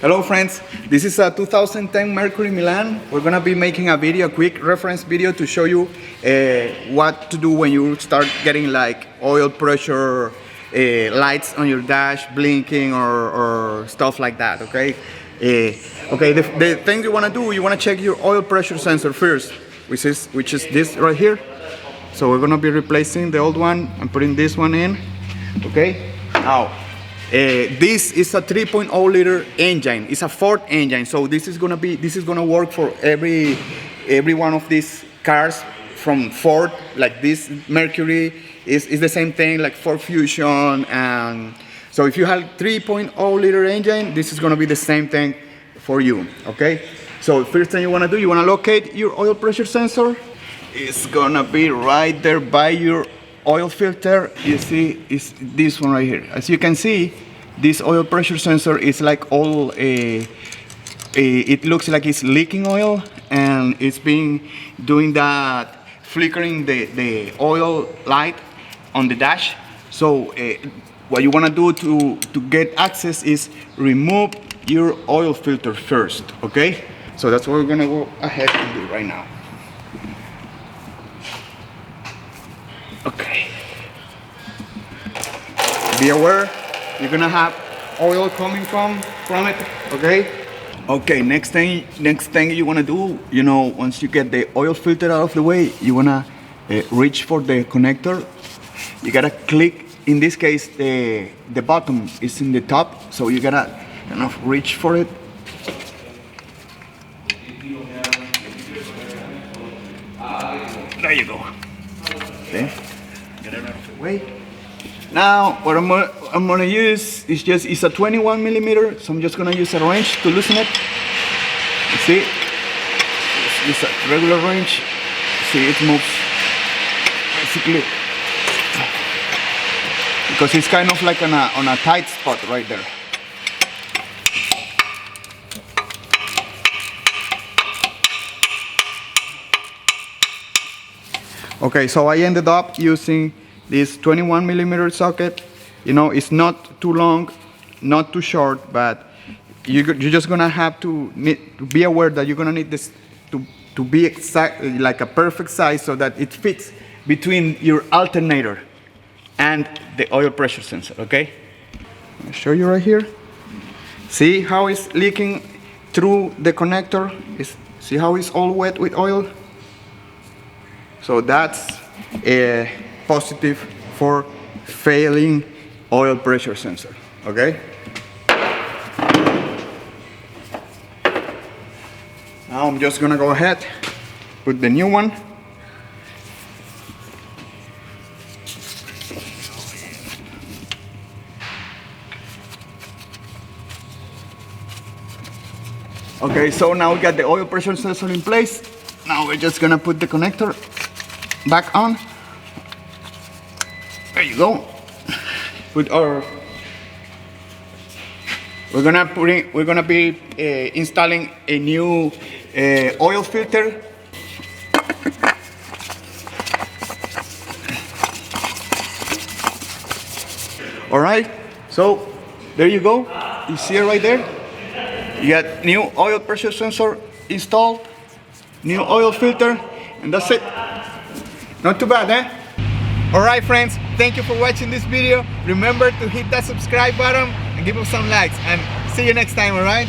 Hello friends, this is a 2010 Mercury Milan. We're gonna be making a video, a quick reference video to show you what to do when you start getting like oil pressure lights on your dash blinking or stuff like that, okay? Okay, the thing you wanna do, you wanna check your oil pressure sensor first, which is this right here. So we're gonna be replacing the old one and putting this one in, okay? Now, this is a 3.0 liter engine. It's a Ford engine, so this is gonna work for every one of these cars from Ford. Like this Mercury is the same thing, like Ford Fusion. And so if you have 3.0 liter engine, this is gonna be the same thing for you. Okay. So first thing you wanna do, you wanna locate your oil pressure sensor. It's gonna be right there by your oil filter. You see, it's this one right here. As you can see, this oil pressure sensor is like all it looks like it's leaking oil, and it's been doing that, flickering the oil light on the dash. So what you want to do to get access is remove your oil filter first. Okay, so that's what we're gonna go ahead and do right now. Okay, be aware you're gonna have oil coming from it. Okay, next thing you want to do, you know, once you get the oil filter out of the way, you want to reach for the connector. You gotta click, in this case the bottom is in the top, so you gotta kind of reach for it. There you go. Okay, get it out of the way. Now what I'm gonna use is it's a 21 millimeter, so I'm just gonna use a wrench to loosen it. You see, it's a regular wrench. See, it moves basically because it's kind of like on a tight spot right there. Okay, so I ended up using this 21 millimeter socket. You know, it's not too long, not too short, but you're just gonna have to be aware that you're gonna need this to be exactly like a perfect size, so that it fits between your alternator and the oil pressure sensor. Okay, I'll show you right here. See how it's leaking through the connector? See how it's all wet with oil? So that's a positive for failing oil pressure sensor. Okay, now I'm just gonna go ahead, put the new one. Okay, so now we got the oil pressure sensor in place. Now we're just gonna put the connector back on. There you go. We're gonna be installing a new oil filter. All right, so there you go. You see it right there. You got new oil pressure sensor installed, new oil filter, and that's it. Not too bad, eh? Alright friends, thank you for watching this video. Remember to hit that subscribe button and give us some likes, and see you next time, alright?